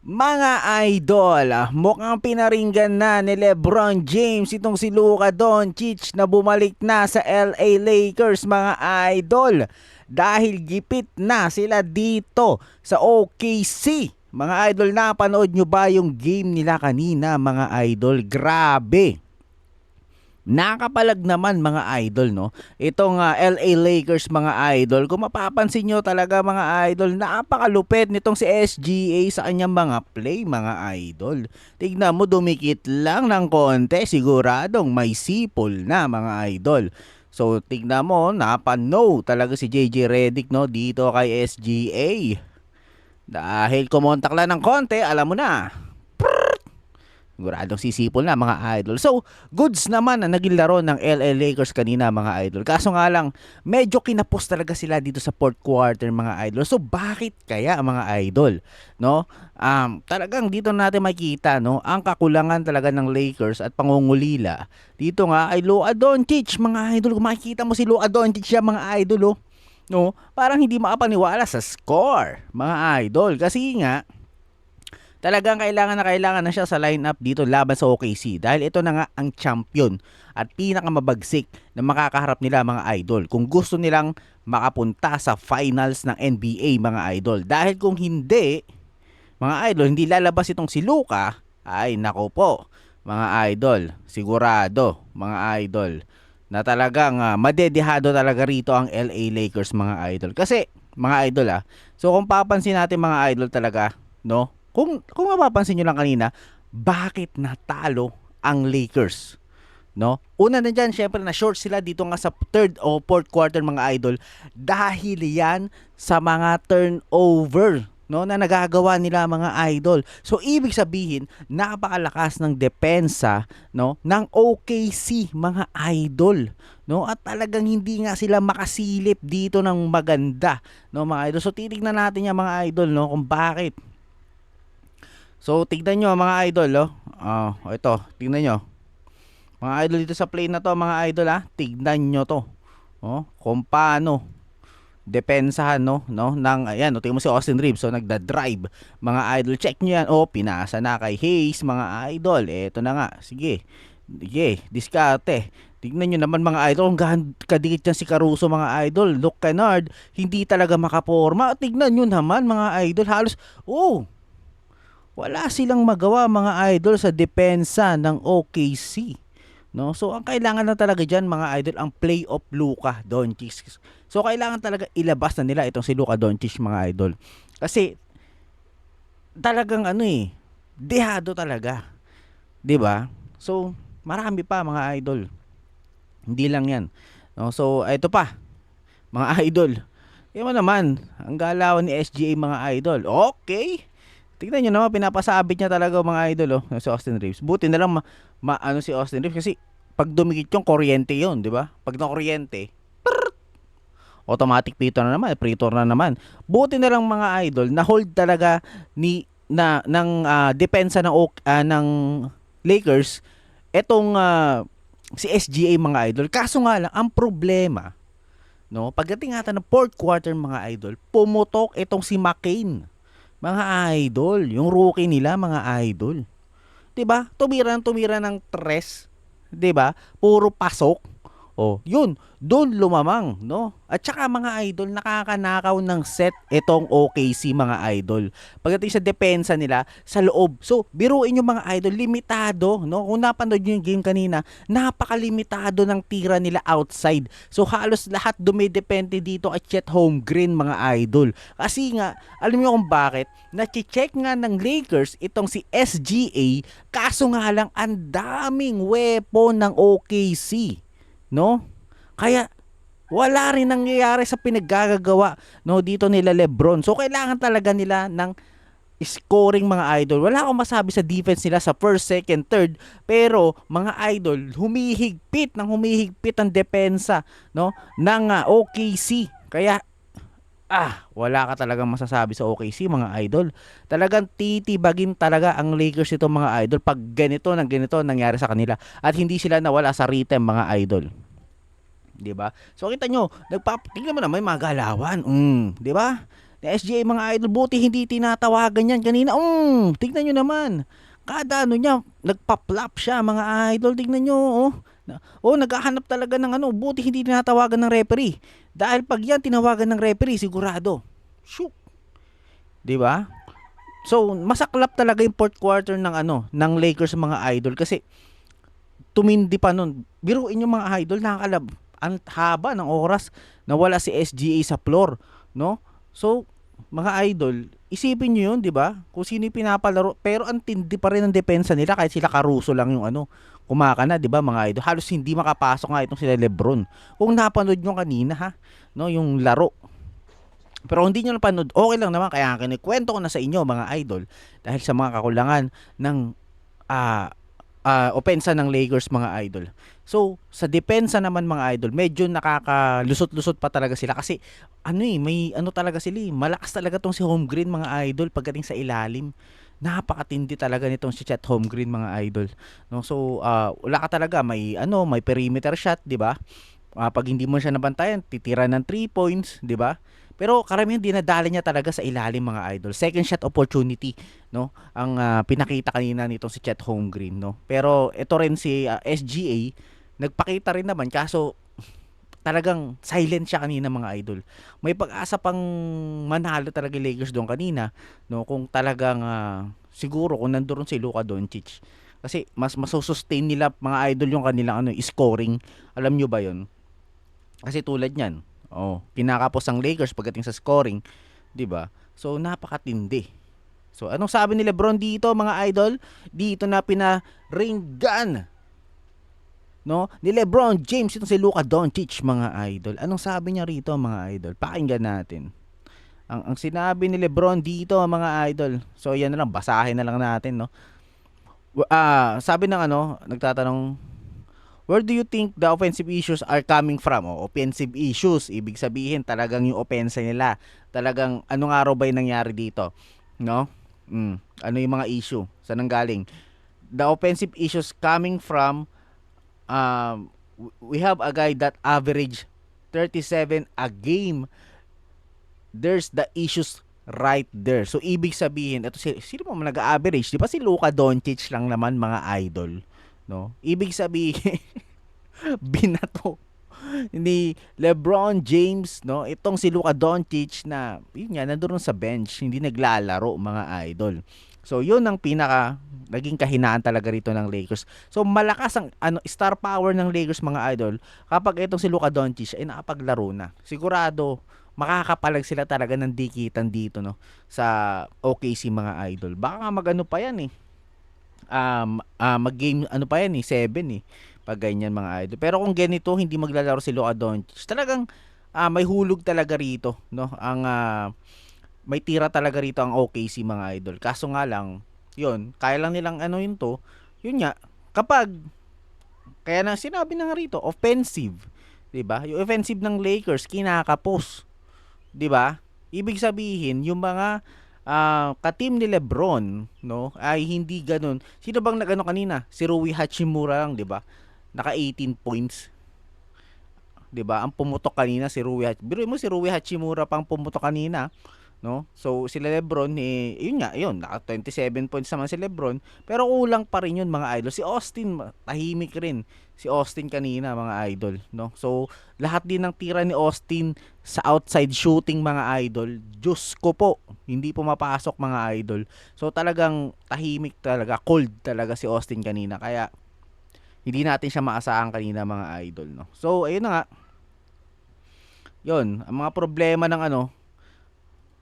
Mga idol, mukhang pinaringgan na ni LeBron James itong si Luka Doncic na bumalik na sa LA Lakers mga idol. Dahil gipit na sila dito sa OKC. Mga idol, napanood nyo ba yung game nila kanina mga idol? Grabe. Nakapalag naman mga idol, no? Itong LA Lakers mga idol, kung mapapansin nyo talaga mga idol, napakalupit nitong si SGA sa kanyang mga play mga idol. Tignan mo, dumikit lang ng konti, siguradong may sipol na mga idol. So tignan mo, napano talaga si JJ Redick, no, dito kay SGA. Dahil kumontak lang ng konti, alam mo na, siguradong sisipol na mga idol. So, goods naman na naging laro ng LA Lakers kanina mga idol. Kaso nga lang, medyo kinapos talaga sila dito sa fourth quarter mga idol. So, bakit kaya mga idol? No? Talagang dito natin makita, no, ang kakulangan talaga ng Lakers at pangungulila. Dito nga ay Luka Doncic mga idol. Kung makikita mo si Luka Doncic siya mga idol, oh. No? Parang hindi makapaniwala sa score mga idol. Kasi nga, talagang kailangan na siya sa lineup dito laban sa OKC dahil ito na nga ang champion at pinakamabagsik na makakaharap nila mga idol kung gusto nilang makapunta sa finals ng NBA mga idol. Dahil kung hindi, mga idol, hindi lalabas itong si Luka, ay nako po, mga idol, sigurado, mga idol, na talagang madedehado talaga rito ang LA Lakers mga idol. Kasi, mga idol so kung papansin natin mga idol talaga, no, kung mapapansin nyo lang kanina, bakit natalo ang Lakers? No? Una na dyan, syempre na short sila dito nga sa third o fourth quarter mga idol dahil yan sa mga turnover, no, na nagagawa nila mga idol. So ibig sabihin, napakalakas ng depensa, no, ng OKC mga idol, no? At talagang hindi nga sila makasilip dito ng maganda, no, mga idol. So titignan natin yung mga idol, no, kung bakit. So, tignan nyo mga idol, oh. Ito, tignan nyo. Mga idol dito sa play na to, mga idol tignan nyo to. Oh, kung paano depensahan, no, ng, ayan, tingnan mo si Austin Reeves, so nagda-drive. Mga idol, check nyo yan. Oh, pinasa na kay Hayes, mga idol. Eto na nga, sige. Sige, diskarte. Tignan nyo naman mga idol, kung kadikit yan si Caruso mga idol. Luke Kennard, hindi talaga makaporma. Tignan nyo naman mga idol, halos, wala silang magawa mga idol sa depensa ng OKC. No? So ang kailangan na talaga diyan mga idol ang play of Luka Doncic. So kailangan talaga ilabas na nila itong si Luka Doncic mga idol. Kasi talagang dehado talaga. 'Di ba? So marami pa mga idol. Hindi lang 'yan. No? So ito pa mga idol. Yan mo naman, ang galawan ni SGA mga idol. Okay. Tignan nyo naman, pinapasabit niya talaga mga idol, si Austin Reeves. Buti na lang ano si Austin Reeves kasi pag dumikit yung kuryente yun, di ba? Pag na kuryente, automatic free throw na naman. Buti na lang mga idol, na hold talaga ng depensa ng Lakers etong si SGA mga idol. Kaso nga lang, ang problema, no, pagdating ata ng fourth quarter mga idol, pumutok itong si McCain. Mga idol, yung rookie nila mga idol. 'Di ba? Tumira ng tres, 'di ba? Puro pasok. Oh, yun, doon lumamang, no? At saka mga idol, nakakanakaw ng set itong OKC mga idol. Pagdating sa depensa nila sa loob. So, biruin yung mga idol, limitado, no? Kung napanood nyo yung game kanina, napakalimitado ng tira nila outside. So, halos lahat dumidepende dito at Chet Holmgren mga idol. Kasi nga, alam niyo kung bakit? Nachi-check nga ng Lakers itong si SGA, kaso nga lang ang daming weapon ng OKC. No? Kaya wala rin nangyayari sa pinaggagawa, no, dito nila LeBron. So kailangan talaga nila ng scoring mga idol. Wala akong masabi sa defense nila sa first, second, third, pero mga idol, humihigpit ang depensa, no, ng OKC. Kaya wala ka talagang masasabi sa OKC mga idol. Talagang titibagin talaga ang Lakers ito mga idol pag ganito nangyari sa kanila at hindi sila nawala sa rhythm mga idol. 'Di ba? So kita nyo, tingnan mo naman may mga galawan. 'Di ba? na SGA mga idol. Buti hindi tinatawagan yan kanina. Tignan nyo naman. Kada ano niya, nagpa-flop siya mga idol. Tignan nyo, oh. Naghahanap talaga ng ano. Buti hindi tinatawagan ng referee. Dahil pag yan tinawagan ng referee, sigurado. Shoot. 'Di ba? So, masaklap talaga yung fourth quarter ng ano, ng Lakers mga idol kasi tumindi pa nun. Biruin yung mga idol, nakakalab. Ang haba ng oras na wala si SGA sa floor, no? So, mga idol, isipin niyo 'yun, 'di ba? Kung sino yung pinapalaro, pero ang tindi pa rin ng depensa nila kahit sila Caruso lang yung ano, kumakana, 'di ba, mga idol? Halos hindi makapasok nga itong sila LeBron. Kung napanood nyo kanina ha, no, yung laro, pero hindi nyo napanood, okay lang naman. Kaya kinikwento ko na sa inyo mga idol dahil sa mga kakulangan ng ah opensa ng Lakers mga idol. So, sa depensa naman mga idol, medyo nakakalusot-lusot pa talaga sila kasi may ano talaga sila, malakas talaga tong si Holmgren mga idol pagdating sa ilalim. Napakatindi talaga nitong si Chet Holmgren mga idol. No, so wala ka talaga, may perimeter shot, 'di ba? Pag hindi mo siya nabantayan, titira ng 3 points, 'di ba? Pero karamihan dinadala niya talaga sa ilalim mga idol. Second shot opportunity, no? Ang pinakita kanina nitong si Chet Holmgren, no? Pero ito rin si SGA, nagpakita rin naman kaso talagang silent siya kanina mga idol. May pag-asa pang manalo talaga yung Lakers doon kanina, no? Kung talagang siguro kung nandoon si Luka Doncic. Kasi mas masusustain nila mga idol yung kanilang scoring. Alam nyo ba 'yon? Kasi tulad niyan, kinakapos ang Lakers pagdating sa scoring, 'di ba? So napakatindi. So anong sabi ni LeBron dito mga idol? Dito na pinaringgan, no? Ni LeBron James itong si Luka Doncic mga idol. Anong sabi niya rito mga idol? Pakinggan natin. Ang sinabi ni LeBron dito mga idol. So yan na lang, basahin na lang natin, no? Sabi ng nagtatanong, where do you think the offensive issues are coming from? Offensive issues, ibig sabihin talagang yung offense nila. Talagang ano nga raw ba yung nangyari dito? No? Ano yung mga issue? Saan ang galing? The offensive issues coming from we have a guy that average 37 a game. There's the issues right there. So ibig sabihin, ito sino pa man nag-average? Di ba si Luka Doncic lang naman mga idol? No? Ibig sabihin binato ni LeBron James, no, itong si Luka Doncic na yun nga nandoon sa bench, hindi naglalaro mga idol. So yun ang pinaka naging kahinaan talaga rito ng Lakers. So malakas ang star power ng Lakers mga idol kapag itong si Luka Doncic ay nakapaglaro na. Sigurado makakapalag sila talaga ng dikitan dito, no, sa OKC mga idol. Baka magano pa yan mag-game pa yan 7 pag ganyan mga idol. Pero kung ganito hindi maglalaro si Luka Doncic, talagang may hulog talaga rito, no? Ang may tira talaga rito ang OKC mga idol. Kaso nga lang, 'yun, kaya lang nilang yun to. Yun nga, kapag kaya na sinabi na nga rito, offensive, 'di ba? Yung offensive ng Lakers kinakapos, 'di ba? Ibig sabihin, yung mga ka-team ni LeBron, no, ay hindi ganoon. Sino bang nagano kanina? Si Rui Hachimura lang, 'di ba? Naka 18 points. 'Di ba? Ang pumutok kanina si Biro mo si Rui Hachimura pang pumutok kanina, no? So sila LeBron yun naka 27 points naman si LeBron, pero kulang pa rin yun mga idol. Si Austin tahimik rin. Si Austin kanina mga idol, no? So lahat din ng tira ni Austin sa outside shooting mga idol, Diyos ko po, hindi pumapasok mga idol. So talagang tahimik talaga, cold talaga si Austin kanina. Kaya hindi natin siya maasahan kanina mga idol, no? So ayun na nga, yun ang mga problema ng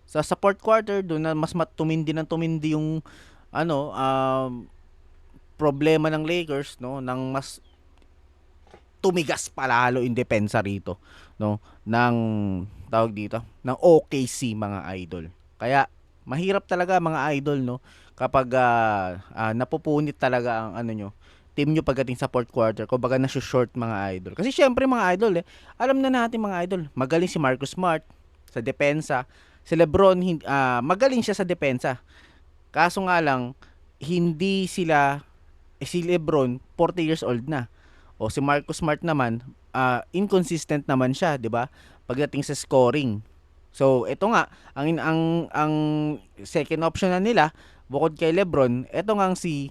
sa fourth quarter. Doon na mas tumindi yung problema ng Lakers, no, nang mas tumigas palalo yung depensa rito, no, ng tawag dito ng OKC mga idol. Kaya mahirap talaga mga idol, no, kapag napupunit talaga ang team nyo pagdating sa fourth quarter, kumbaga na-short mga idol. Kasi syempre mga idol, alam na natin mga idol, magaling si Marcus Smart sa depensa. Si LeBron, magaling siya sa depensa. Kaso nga lang, hindi sila, si LeBron, 40 years old na. O si Marcus Smart naman, inconsistent naman siya, di ba? Pagdating sa scoring. So, ito nga ang second option na nila bukod kay LeBron, ito nga si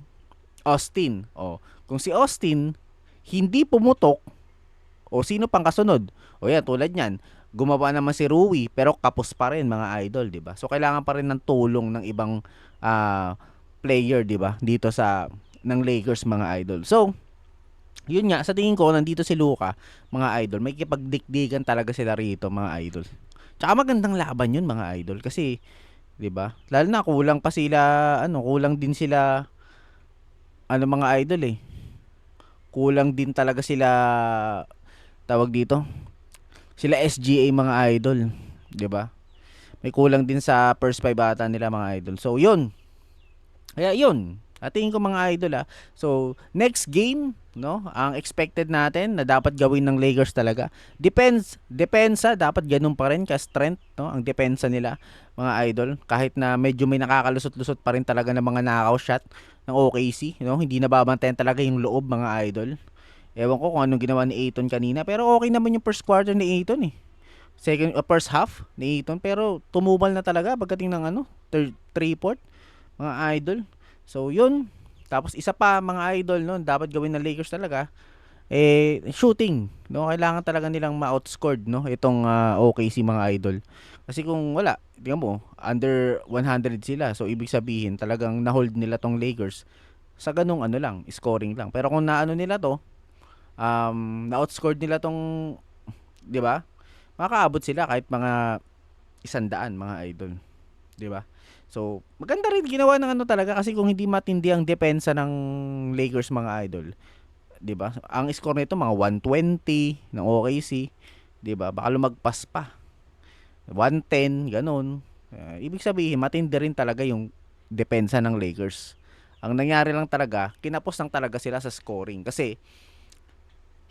Austin. Oh, kung si Austin hindi pumutok, o sino pang kasunod? O yan, tulad niyan, gumawa naman si Rui pero kapos pa rin mga idol, 'di ba? So kailangan pa rin ng tulong ng ibang ah, player, 'di ba? Dito sa ng Lakers mga idol. So, yun nga, sa tingin ko nandito si Luka, mga idol, may kipagdikdikan talaga sila rito, mga idol. Tsaka magandang laban yun, mga idol, kasi 'di ba? Lalo na kulang pa sila, kulang din sila mga idol eh. Kulang din talaga sila, tawag dito, sila SGA mga idol, 'di ba? May kulang din sa first five ata nila mga idol. So, yun. Kaya yun. At tingin ko mga idol. So, next game, no? Ang expected natin na dapat gawin ng Lakers talaga. Depensa dapat ganun pa rin ka strength, no? Ang depensa nila, mga idol. Kahit na medyo may nakakalusot-lusot pa rin talaga ng mga knockout shot ng OKC, no? Hindi nababantayan talaga yung loob, mga idol. Ewan ko kung anong ginawa ni Ayton kanina, pero okay naman yung first quarter ni Ayton eh. First half ni Ayton, pero tumubal na talaga pagdating ng third three-fourth, mga idol. So yun. Tapos isa pa mga idol, no, dapat gawin ng Lakers talaga shooting, no. Kailangan talaga nilang ma-outscored, no, itong OKC mga idol. Kasi kung wala, tingnan mo, under 100 sila. So ibig sabihin talagang na-hold nila tong Lakers sa ganung lang, scoring lang. Pero kung naano nila to, na-outscored nila tong, 'di ba? Makakaabot sila kahit mga 100 mga idol, 'di ba? So, maganda rin ginawa ng talaga, kasi kung hindi matindi ang depensa ng Lakers mga idol, 'di ba? Ang score nito mga 120 ng OKC, 'di ba? Baka lumagpas pa. 110, ganun. Ibig sabihin, matindi rin talaga yung depensa ng Lakers. Ang nangyari lang talaga, kinapos lang talaga sila sa scoring kasi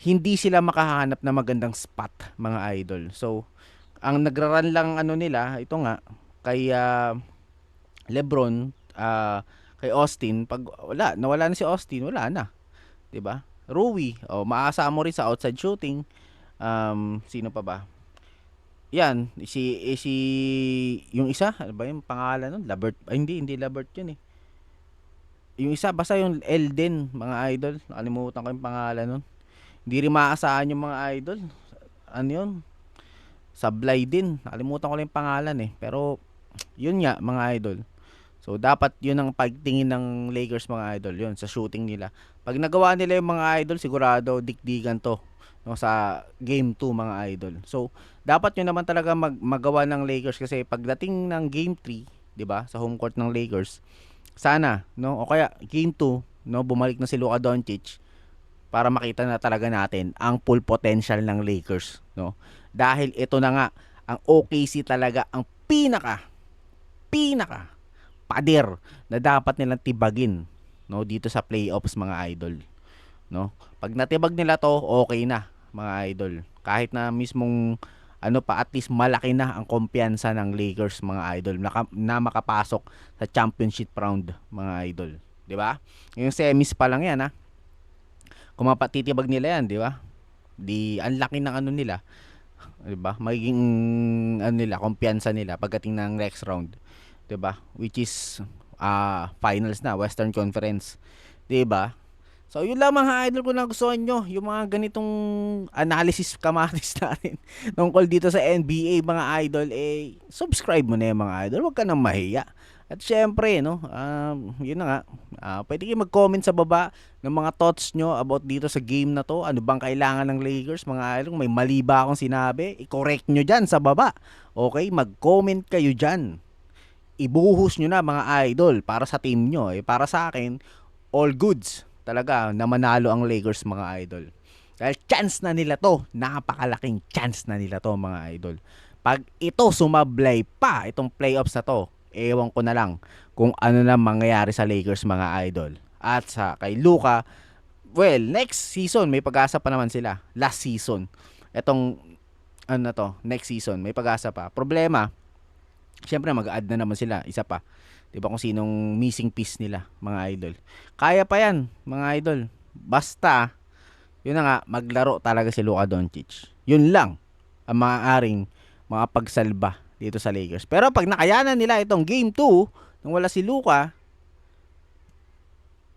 hindi sila makahanap na magandang spot, mga idol. So, ang nagraran lang nila, ito nga, kay LeBron, kay Austin, pag nawala na si Austin, wala na, 'di ba? Rui, maasa mo rin sa outside shooting. Sino pa ba? Yan, si yung isa, ano ba yung pangalan nun? Labert, ay, hindi Labert yun eh. Yung isa, basta yung Elden, mga idol. Nakalimutan ko yung pangalan nun. Hindi rin maaasahan yung mga idol. Ano yun? Sablay din. Nakalimutan ko lang yung pangalan eh. Pero, yun nga, mga idol. So, dapat yun ang pagtingin ng Lakers, mga idol. Yun, sa shooting nila. Pag nagawa nila yung mga idol, sigurado dikdigan to, no, sa game 2, mga idol. So, dapat yun naman talaga magawa ng Lakers, kasi pagdating ng game 3, 'di ba, sa home court ng Lakers, sana, no, o kaya game 2, no, bumalik na si Luka Doncic para makita na talaga natin ang full potential ng Lakers, no? Dahil ito na nga, ang OKC talaga ang pinaka pader na dapat nilang tibagin, no, dito sa playoffs, mga idol, no. Pag natibag nila to, okay na, mga idol. Kahit na mismong at least malaki na ang kumpiyansa ng Lakers, mga idol, na makapasok sa championship round, mga idol, 'di ba? Yung semis pa lang 'yan, ha. Kung mapatitibag nila 'yan, 'di ba? Di ang laki ng nila, 'di ba? Magiging nila, kumpiyansa nila pagdating ng next round, 'di ba? Which is finals na, Western Conference, 'di ba? So, yun lang mga idol, ko na gustuhan nyo yung mga ganitong analysis kamatis natin tungkol dito sa NBA, mga idol, subscribe mo na yung mga idol, huwag ka nang mahiya. At syempre, no, yun na nga, pwede kayo mag-comment sa baba ng mga thoughts nyo about dito sa game na to. Ano bang kailangan ng Lakers, mga idol? May mali ba akong sinabi? I-correct nyo dyan sa baba. Okay, mag-comment kayo dyan. Ibuhos nyo na, mga idol, para sa team nyo. Para sa akin, all goods talaga na manalo ang Lakers, mga idol. Dahil chance na nila to, napakalaking chance na nila to, mga idol. Pag ito sumablay pa, itong playoffs na to, ewan ko na lang kung ano na mangyayari sa Lakers, mga idol. At sa kay Luka, well, next season may pag-asa pa naman sila. Last season, etong next season may pag-asa pa. Problema, syempre mag-add na naman sila, isa pa. 'Di ba, kung sinong missing piece nila, mga idol. Kaya pa 'yan, mga idol. Basta, yun na nga, maglaro talaga si Luka Doncic. Yun lang ang maaaring mga pagsalba dito sa Lakers. Pero pag nakayanan nila itong game 2 nang wala si Luka,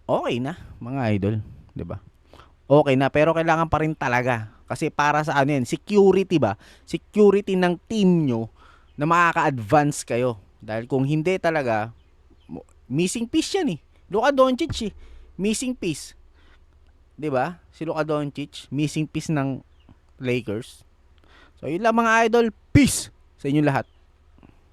okay na mga idol, 'di ba? Okay na, pero kailangan pa rin talaga kasi para sa ano yan, security ba? Security ng team nyo na makaka-advance kayo. Dahil kung hindi talaga, missing piece yan eh. Luka Doncic eh. Missing piece. 'Di ba? Si Luka Doncic, missing piece ng Lakers. So yun lang mga idol. Peace sa inyo lahat.